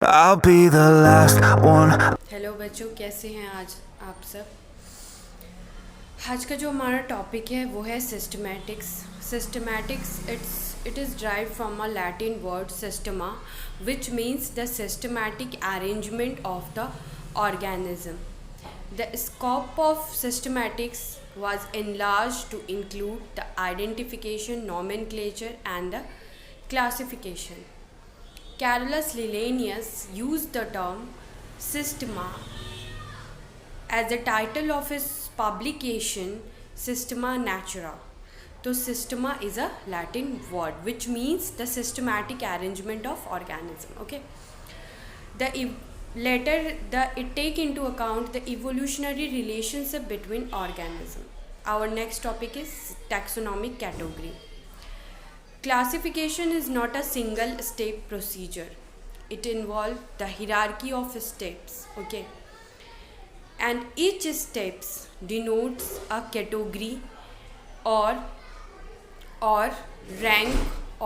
I'll be the last one. Hello बच्चों, कैसे हैं आज आप सब। आज का जो हमारा टॉपिक है वो है systematics. It is drive from a Latin word systema which means the systematic arrangement of the organism. The scope of systematics was enlarged to include the identification, nomenclature, and the classification. Carolus Linnaeus used the term systema as the title of his publication Systema Naturae. So systema is a Latin word which means the systematic arrangement of organism. Okay. It take into account the evolutionary relationship between organism. Our next topic is taxonomic category. Classification is not a single step procedure. It involves the hierarchy of steps. Okay. And each steps denotes a category or rank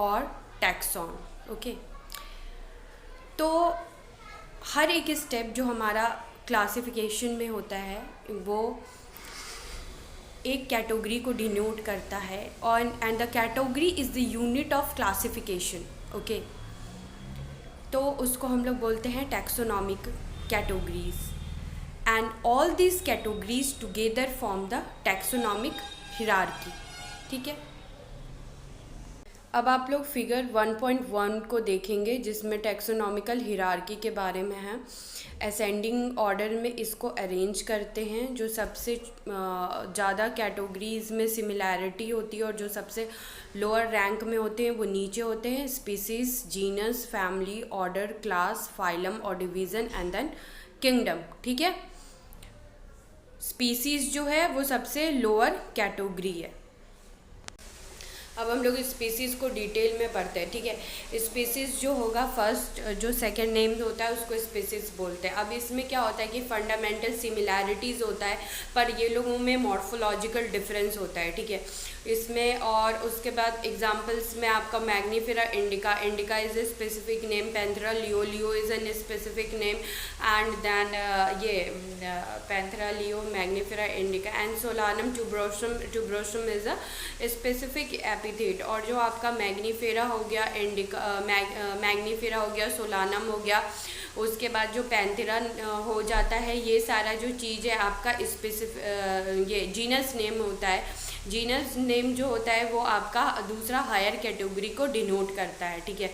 or taxon. Okay. तो हर एक step जो हमारा classification में होता है वो एक category को डिनोट करता है और and the category is the unit of classification. Okay, तो उसको हम लोग बोलते हैं taxonomic categories and all this categories together form the taxonomic hierarchy. ठीक है, अब आप लोग फिगर 1.1 को देखेंगे जिसमें टैक्सोनॉमिकल हिरार्की के बारे में है। असेंडिंग ऑर्डर में इसको अरेंज करते हैं। जो सबसे ज़्यादा कैटेगरीज़ में सिमिलैरिटी होती है और जो सबसे लोअर रैंक में होते हैं वो नीचे होते हैं। Species, genus, family, order, class, phylum और डिवीज़न एंड देन किंगडम। ठीक है, स्पीसीज जो है वो सबसे लोअर कैटेगरी है। अब हम लोग स्पीसीज़ को डिटेल में पढ़ते हैं। ठीक है, स्पीसीज़ जो होगा फर्स्ट जो सेकंड नेम होता है उसको स्पीसीज़ बोलते हैं। अब इसमें क्या होता है कि फंडामेंटल सिमिलैरिटीज़ होता है पर ये लोगों में मॉर्फोलॉजिकल डिफरेंस होता है। ठीक है, इसमें और उसके बाद एग्जांपल्स में आपका Mangifera indica, indica is a specific name, Panthera leo, leo is an specific name and then ये Panthera leo, Mangifera indica and Solanum tuberosum, tuberosum is a specific epithet. और जो आपका मैग्नीफेरा हो गया, इंडिका मैग्नीफेरा हो गया, solanum हो गया, उसके बाद जो पैंथेरा हो जाता है, ये सारा जो चीज़ है आपका स्पेसिफिक ये जीनस नेम होता है। जीनस नेम जो होता है वो आपका दूसरा हायर कैटेगरी को डिनोट करता है। ठीक है,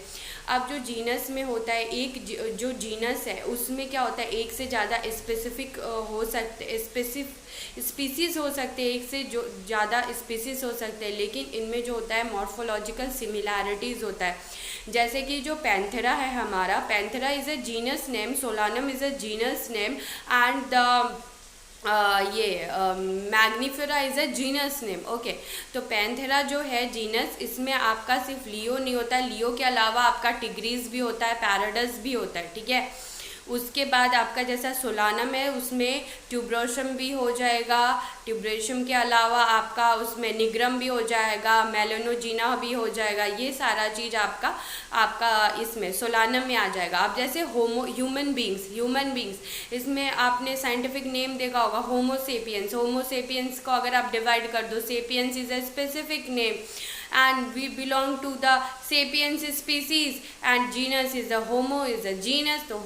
अब जो जीनस में होता है एक जो जीनस है उसमें क्या होता है एक से ज़्यादा स्पेसिफिक हो सकते स्पीसीज़ हो सकते हैं, एक से जो ज़्यादा स्पीसीज़ हो सकते हैं, लेकिन इनमें जो होता है मॉर्फोलॉजिकल सिमिलैरिटीज़ होता है। जैसे कि जो पैंथेरा है हमारा, Panthera is a genus name, Solanum is a genus name and the ये Mangifera is a genus name. Okay, तो पैंथेरा जो है जीनस, इसमें आपका सिर्फ लियो नहीं होता है, लियो के अलावा आपका टिग्रीज भी होता है, पैराडस भी होता है। ठीक है, उसके बाद आपका जैसा सोलानम है उसमें ट्यूब्रोसम भी हो जाएगा, ट्यूब्रोसम के अलावा आपका उसमें निग्रम भी हो जाएगा, मेलानोजिना भी हो जाएगा, ये सारा चीज़ आपका आपका इसमें सोलानम में आ जाएगा। अब जैसे ह्यूमन बींग्स इसमें आपने साइंटिफिक नेम देखा होगा होमोसेपियंस। होमोसेपियंस को अगर आप डिवाइड कर दो, sapiens is a specific name and we belong to the sapiens species and genus is the homo is a genus, so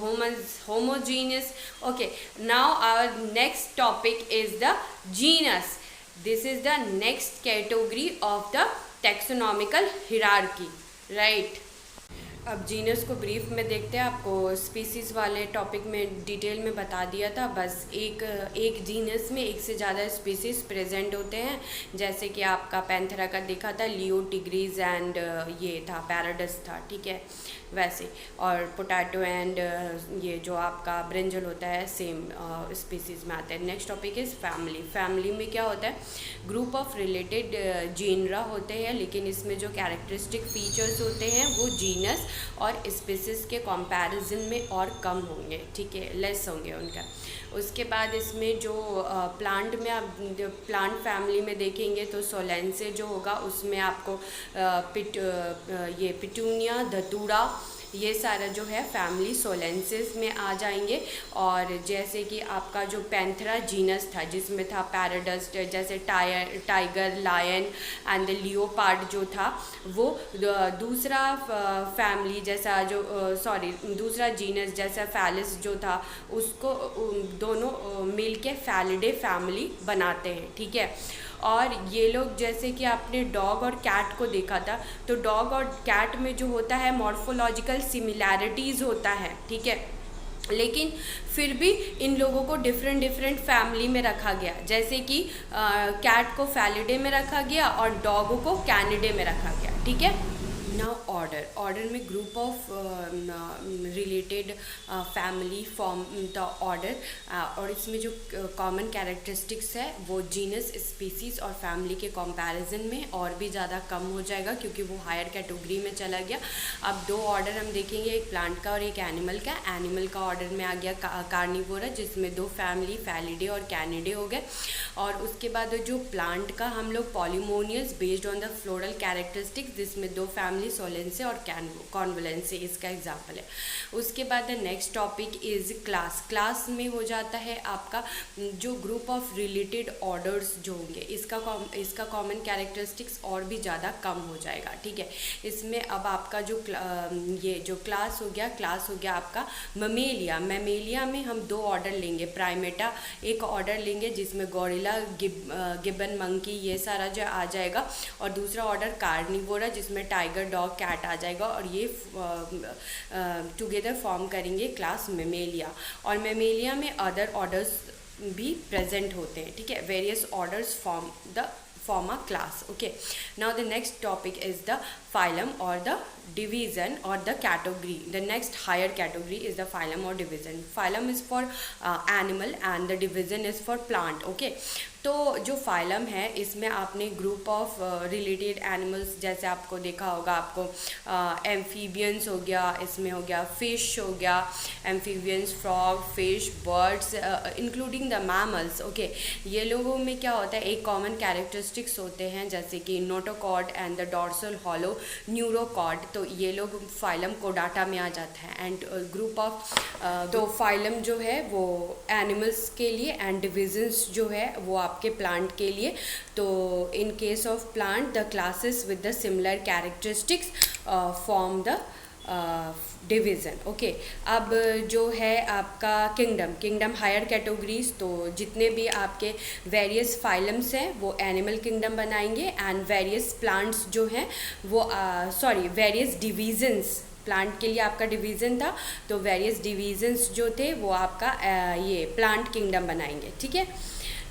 homogeneous. Okay, now our next topic is the genus. This is the next category of the taxonomical hierarchy, right? अब genus को brief में देखते हैं। आपको species वाले topic में detail में बता दिया था। बस एक जीनस में एक से ज़्यादा स्पीसीज़ प्रेजेंट होते हैं, जैसे कि आपका पैंथेरा का देखा था, लियो, टिग्रीज एंड ये था पैराडस था। ठीक है, वैसे और पोटैटो एंड ये जो आपका ब्रिंजल होता है सेम स्पीसीज़ में आते हैं। Next topic is family. Family में क्या होता है, ग्रुप ऑफ रिलेटेड जीनरा होते हैं, लेकिन इसमें जो कैरेक्टरिस्टिक फीचर्स होते हैं वो जीनस और स्पीसीज़ के कंपैरिजन में और कम होंगे। ठीक है, लेस होंगे उनका। उसके बाद इसमें जो प्लांट में आप प्लांट फैमिली में देखेंगे तो सोलेंसे जो होगा उसमें आपको पिटूनिया, धतूरा, ये सारा जो है फैमिली सोलेंसिस में आ जाएंगे। और जैसे कि आपका जो पैंथेरा जीनस था जिसमें था पैराडस्ट, जैसे tiger, lion and the leopard जो था, वो दूसरा फैमिली जैसा जो दूसरा जीनस जैसा फैलिस जो था, उसको दोनों मिल के फैलिडे फैमिली बनाते हैं, ठीक है। और ये लोग, जैसे कि आपने डॉग और कैट को देखा था, तो डॉग और कैट में जो होता है मॉर्फोलॉजिकल सिमिलैरिटीज़ होता है, ठीक है, लेकिन फिर भी इन लोगों को डिफरेंट फैमिली में रखा गया। जैसे कि कैट को फैलिडे में रखा गया और डॉग को कैनिडे में रखा गया, ठीक है। नाउ ऑर्डर में group of related family form the order, और इसमें जो कॉमन कैरेक्टरिस्टिक्स है वो जीनस, स्पीसीज और फैमिली के कंपैरिजन में और भी ज़्यादा कम हो जाएगा क्योंकि वो हायर कैटेगरी में चला गया। अब 2 ऑर्डर हम देखेंगे, एक प्लांट का और एक एनिमल का। एनिमल का ऑर्डर में आ गया कार्निवोरा, जिसमें 2 फैमिली फैलिडे और कैनिडे हो गए। और उसके बाद जो प्लांट का हम लोग polemonius based on the floral characteristics, जिसमें 2 फैमिली सोलेंसे और कॉन्वोलेंसे इसका एग्जाम्पल है। उसके बाद the next topic is class में हो जाता है आपका जो ग्रुप ऑफ रिलेटेड ऑर्डर्स जो होंगे, इसका कॉमन कैरेक्टरिस्टिक्स और भी ज़्यादा कम हो जाएगा, ठीक है। इसमें अब आपका ये जो क्लास हो गया आपका ममेलिया। में हम 2 ऑर्डर लेंगे, प्राइमेटा एक ऑर्डर लेंगे जिसमें गोरिल्ला, गिब्बन, मंकी ये सारा जो आ जाएगा, और दूसरा ऑर्डर कार्निवोरा जिसमें टाइगर, डॉग, कैट आ जाएगा, और ये टुगेदर फॉर्म करेंगे क्लास मेमेलिया। और मेमेलिया में अदर ऑर्डर्स भी प्रेजेंट होते हैं, ठीक है। Various orders form a class. Okay, now the next topic is the phylum or the division or the category. The next higher category is the phylum or division. Phylum is for animal and the division is for plant. Okay, तो जो phylum है इसमें आपने group of related animals, जैसे आपको देखा होगा, आपको एम्फीबियंस हो गया, इसमें हो गया फिश हो गया, amphibians, frog, fish, birds including the mammals. Okay, ये लोगों में क्या होता है, एक कॉमन कैरेक्टरिस्टिक्स होते हैं जैसे कि notochord and the dorsal hollow neurochord, तो ये लोग फाइलम कोडाटा में आ जाता है। एंड ग्रुप ऑफ तो फाइलम जो है वो एनिमल्स के लिए एंड डिविजन्स जो है वो आपके प्लांट के लिए। तो in case of plant the classes with the similar characteristics form the division. Okay, अब जो है आपका किंगडम हायर कैटेगरीज, तो जितने भी आपके वेरियस फाइलम्स हैं वो एनिमल किंगडम बनाएंगे, एंड वेरियस प्लांट्स जो हैं वो वेरियस डिवीजन्स, प्लांट के लिए आपका डिवीज़न था तो वेरियस डिवीजन्स जो थे वो आपका ये प्लांट किंगडम बनाएंगे, ठीक है।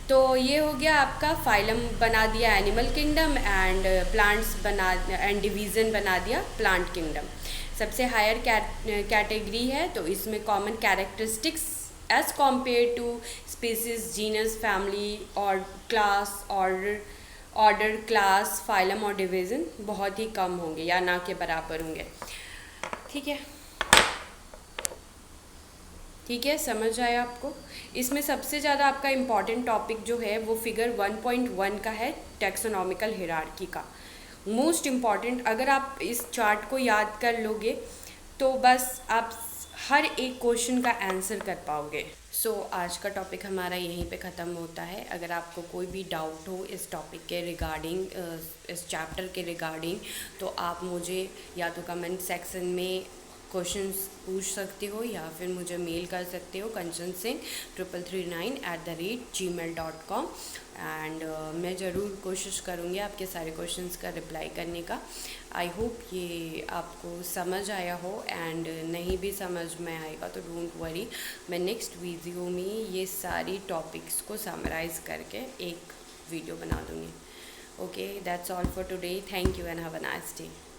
तो ये हो गया आपका फाइलम बना दिया animal kingdom, and plants and division बना दिया प्लांट किंगडम। सबसे हायर कैटेगरी है तो इसमें common characteristics as compare to species, genus, family और क्लास, ऑर्डर, क्लास, फाइलम और डिवीज़न बहुत ही कम होंगे या ना के बराबर होंगे, ठीक है, समझ आया आपको। इसमें सबसे ज़्यादा आपका इम्पॉर्टेंट टॉपिक जो है वो फिगर 1.1 का है, टैक्सोनॉमिकल हिरार्की का। मोस्ट इम्पॉर्टेंट, अगर आप इस चार्ट को याद कर लोगे तो बस आप हर एक क्वेश्चन का आंसर कर पाओगे। सो आज का टॉपिक हमारा यहीं पे ख़त्म होता है। अगर आपको कोई भी डाउट हो इस टॉपिक के रिगार्डिंग, इस चैप्टर के रिगार्डिंग, तो आप मुझे या तो कमेंट सेक्शन में क्वेश्चंस पूछ सकते हो या फिर मुझे मेल कर सकते हो kanchan339@gmail.com, एंड मैं ज़रूर कोशिश करूँगी आपके सारे क्वेश्चंस का रिप्लाई करने का। आई होप ये आपको समझ आया हो, एंड नहीं भी समझ में आएगा तो डोंट वरी, मैं नेक्स्ट वीडियो में ये सारी टॉपिक्स को समराइज़ करके एक वीडियो बना दूँगी। Okay, that's all for today, thank you and have a nice day.